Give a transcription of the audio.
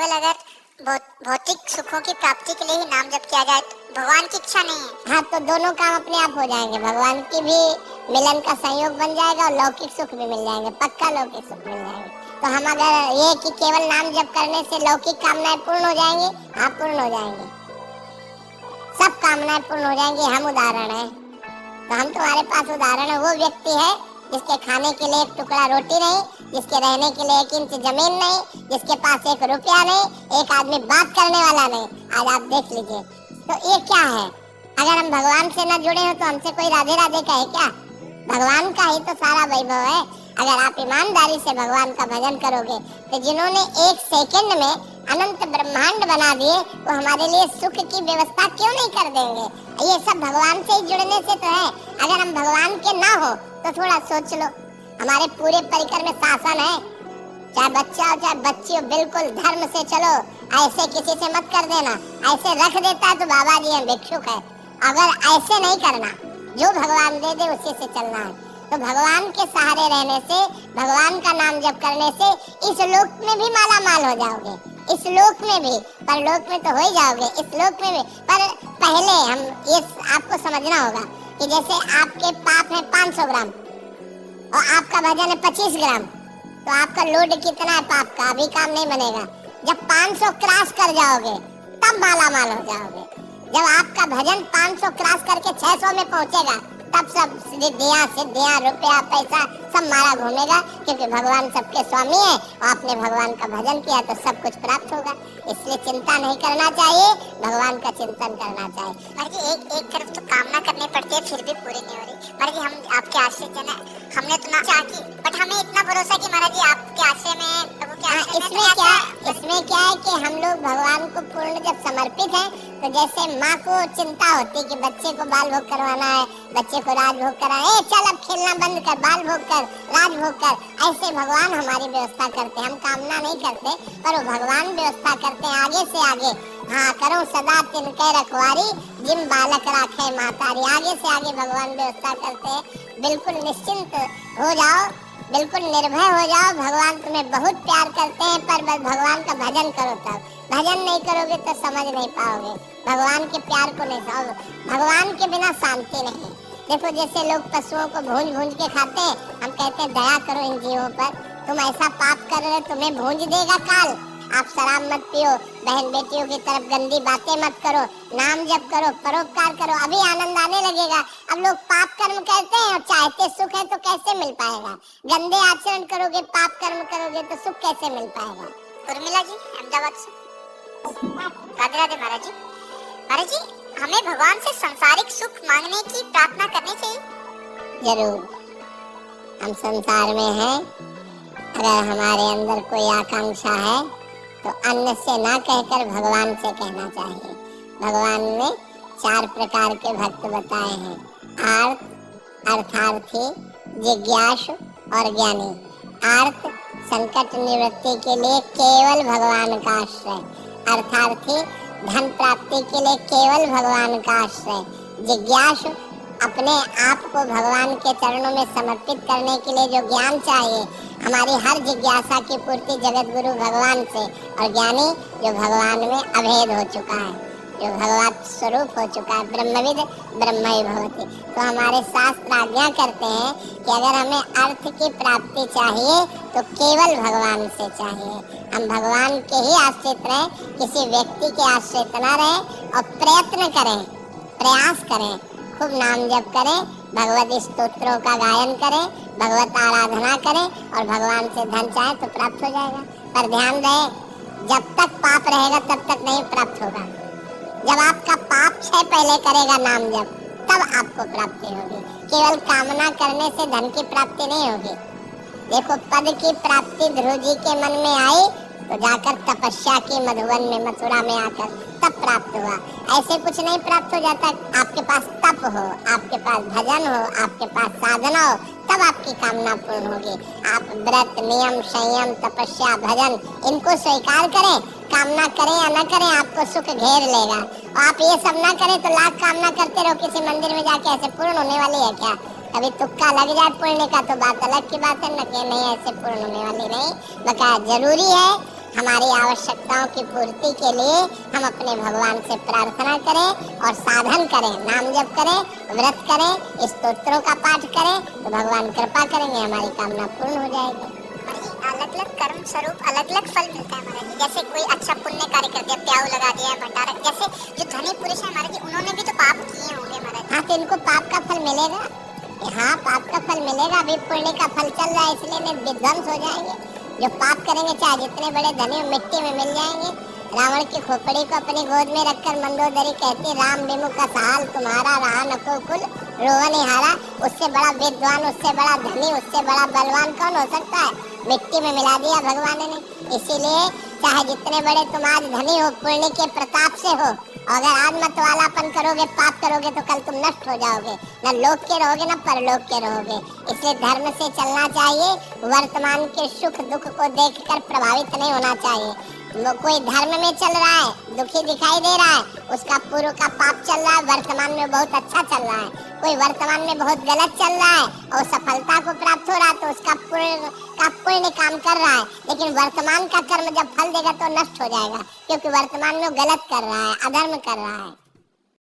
केवल अगर भौतिक सुखों की प्राप्ति के लिए ही नाम जप किया जाए तो भगवान की इच्छा नहीं है। हाँ, तो दोनों काम अपने आप हो जाएंगे, भगवान की भी मिलन का संयोग बन जाएगा और लौकिक सुख भी मिल जाएंगे, पक्का लौकिक सुख मिल जाएंगे। तो हम अगर ये कि केवल नाम जप करने से लौकिक कामनाएं पूर्ण हो जाएंगी, हाँ पूर्ण हो जाएंगी, सब कामनाएं पूर्ण हो जाएंगी। हम उदाहरण है, तो हम तुम्हारे पास उदाहरण है। वो व्यक्ति है जिसके खाने के लिए एक टुकड़ा रोटी नहीं, जिसके रहने के लिए 1 इंच जमीन नहीं, जिसके पास 1 रुपया नहीं, एक आदमी बात करने वाला नहीं। आज आप देख लीजिए, तो ये क्या है? अगर हम भगवान से न जुड़े हो तो हमसे कोई राधे राधे कहे क्या? भगवान का ही तो सारा वैभव है। अगर आप ईमानदारी से भगवान का भजन करोगे तो जिन्होंने 1 सेकंड में अनंत ब्रह्मांड बना दिए वो हमारे लिए सुख की व्यवस्था क्यों नहीं कर देंगे? ये सब भगवान से ही जुड़ने से तो है। अगर हम भगवान के ना हो तो थोड़ा सोच लो, हमारे पूरे परिकर में शासन है, चाहे बच्चा हो चाहे बच्ची हो, बिल्कुल धर्म से चलो, ऐसे किसी से मत कर देना। ऐसे रख देता है तो बाबा जी हैं, भिक्षुक है। अगर ऐसे नहीं करना, जो भगवान दे दे उसी से चलना है। तो भगवान के सहारे रहने से, भगवान का नाम जप करने से इस लोक में भी माला माल हो जाओगे, इस लोक में भी, परलोक में तो हो ही जाओगे, इस लोक में भी। पर पहले हम ये आपको समझना होगा कि जैसे आपके पाप है 500 ग्राम और आपका भजन है 25 ग्राम, तो आपका लोड कितना है पाप का? अभी काम नहीं बनेगा। जब 500 क्रॉस कर जाओगे तब माला माल हो जाओगे। जब आपका भजन 500 क्रॉस करके 600 में पहुंचेगा तब सब सिद्धियां रुपया पैसा सब मारा घूमेगा, क्योंकि भगवान सबके स्वामी है और आपने भगवान का भजन किया तो सब कुछ प्राप्त होगा। इसलिए चिंता नहीं करना चाहिए, भगवान का चिंतन करना चाहिए। महाराज जी एक तरफ तो कामना करनी पड़ती है फिर भी पूरी नहीं हो रही। महाराज जी हम आपके आश्रय जन है, हमने तो ना चाह की, बट हमें इतना भरोसा कि महाराज जी आपके आश्रय में प्रभु के आश्रय में इसमें क्या है कि हम लोग भगवान को पूर्ण जब समर्पित हैं तो जैसे माँ को चिंता होती कि बच्चे को बाल भोग करवाना है, बच्चे को राजभोग कराना है, चल अब खेलना बंद कर, बाल भोग कर, राजभोग कर, ऐसे भगवान हमारी व्यवस्था करते हैं। हम कामना नहीं करते पर वो भगवान व्यवस्था करते हैं आगे से आगे। हाँ, करो सदा तिनके रखवारी, जिम बालक राखे मातारी। आगे से आगे भगवान व्यवस्था करते हैं। बिल्कुल निश्चिंत हो जाओ, बिल्कुल निर्भय हो जाओ। भगवान तुम्हें बहुत प्यार करते हैं, पर बस भगवान का भजन करो। तब भजन नहीं करोगे तो समझ नहीं पाओगे, भगवान के प्यार को नहीं समझ। भगवान के बिना शांति नहीं। देखो जैसे लोग पशुओं को भूंज भूंज के खाते हैं, हम कहते हैं दया करो इन जीवों पर, तुम ऐसा पाप कर रहे हो तुम्हें भूंज देगा काल। आप शराब मत पियो, बहन बेटियों की तरफ गंदी बातें मत करो, नाम जप करो, परोपकार करो, अभी आनंद आने लगेगा। अब लोग पाप कर्म करते हैं और चाहते सुख है तो कैसे मिल पाएगा? गंदे आचरण करोगे, पाप कर्म करोगे तो सुख कैसे मिल पाएगा? उर्मिला जी अहमदाबाद से। राधे राधे महाराज जी। महाराज जी हमें भगवान से सांसारिक सुख मांगने की प्रार्थना करनी चाहिए? जरूर। हम संसार में हैं, अगर हमारे अंदर कोई आकांक्षा है तो अन्य से ना कहकर भगवान से कहना चाहिए। भगवान ने 4 प्रकार के भक्त बताए हैं, आर्त, अर्थार्थी, जिज्ञासु और ज्ञानी। आर्त संकट निवृत्ति के लिए केवल भगवान का आश्रय, अर्थार्थी धन प्राप्ति के लिए केवल भगवान का आश्रय, जिज्ञासु अपने आप को भगवान के चरणों में समर्पित करने के लिए जो ज्ञान चाहिए, हमारी हर जिज्ञासा की पूर्ति जगत गुरु भगवान से, और ज्ञानी जो भगवान में अभेद हो चुका है, जो भगवत स्वरूप हो चुका है, ब्रह्मविद ब्रह्मई भवति। तो हमारे शास्त्र आज्ञा करते हैं कि अगर हमें अर्थ की प्राप्ति चाहिए तो केवल भगवान से चाहिए। हम भगवान के ही आश्रित रहें, किसी व्यक्ति के आश्रित न रहें, और प्रयत्न करें, प्रयास करें, खूब नाम जप करें, भगवत स्तोत्रों का गायन करें, भगवत आराधना करें, और भगवान से धन चाहे तो प्राप्त हो जाएगा। पर ध्यान रहे, जब तक पाप रहेगा तब तक नहीं प्राप्त होगा। जब आपका पाप क्षय पहले करेगा नाम जप, तब आपको प्राप्ति होगी। केवल कामना करने से धन की प्राप्ति नहीं होगी। देखो पद की प्राप्ति ध्रुव जी के मन में आई तो जाकर तपस्या की मधुवन में, मथुरा में आकर तब प्राप्त हुआ। ऐसे कुछ नहीं प्राप्त हो जाता। आपके पास तप हो, आपके पास भजन हो, आपके पास साधना हो, तब आपकी कामना पूर्ण होगी। आप व्रत, नियम, संयम, तपस्या, भजन इनको स्वीकार करें, कामना करें या न करें आपको सुख घेर लेगा। और आप ये सब ना करें तो लाख कामना करते रहो, किसी मंदिर में जाके ऐसे पूर्ण होने वाली है क्या? कभी तुक्का लग जाए पुण्य का तो बात अलग की बात है, न कि नहीं ऐसे पूर्ण होने वाली नहीं। बकाया जरूरी है हमारी आवश्यकताओं की पूर्ति के लिए हम अपने भगवान से प्रार्थना करें और साधन करें, नाम जप करें, व्रत करें, स्तोत्रों का पाठ करें, तो भगवान कृपा करेंगे, हमारी कामना पूर्ण हो जाएगी। अलग अलग कर्म स्वरूप अलग अलग फल मिलता है महाराज जी। जैसे कोई अच्छा पुण्य कार्य कर दिया, प्याऊ लगा दिया, भंडारा, जैसे जो धनी पुरुष है महाराज जी, उन्होंने भी तो पाप किए होंगे महाराज जी। हाँ, तो इनको पाप का फल मिलेगा। हाँ, पाप का फल मिलेगा। अभी पुण्य का फल चल रहा है, इसलिए इन्हें विध्वंस हो जाएंगे। जो पाप करेंगे चाहे जितने बड़े धनी मिट्टी में मिल जाएंगे। रावण की खोपड़ी को अपनी गोद में रखकर मंदोदरी कहती, राम विमुख का सहाल तुम्हारा रहा नको कुल रोवन हारा। उससे बड़ा विद्वान, उससे बड़ा धनी, उससे बड़ा बलवान कौन हो सकता है? मिट्टी में मिला दिया भगवान ने। इसीलिए चाहे जितने बड़े तुम आज धनी हो, पुण्य के प्रताप से हो, अगर आज मतवालापन करोगे, पाप करोगे, तो कल तुम नष्ट हो जाओगे। न लोक के रहोगे, न परलोक के रहोगे। इसलिए धर्म से चलना चाहिए। वर्तमान के सुख दुख को देखकर प्रभावित नहीं होना चाहिए। कोई धर्म में चल रहा है, दुखी दिखाई दे रहा है, उसका पूर्व का पाप चल रहा है, वर्तमान में बहुत अच्छा चल रहा है। कोई वर्तमान में बहुत गलत चल रहा है और सफलता को प्राप्त हो रहा है, तो उसका पुण्य काम कर रहा है। लेकिन वर्तमान का कर्म जब फल देगा तो नष्ट हो जाएगा, क्योंकि वर्तमान में गलत कर रहा है, अधर्म कर रहा है।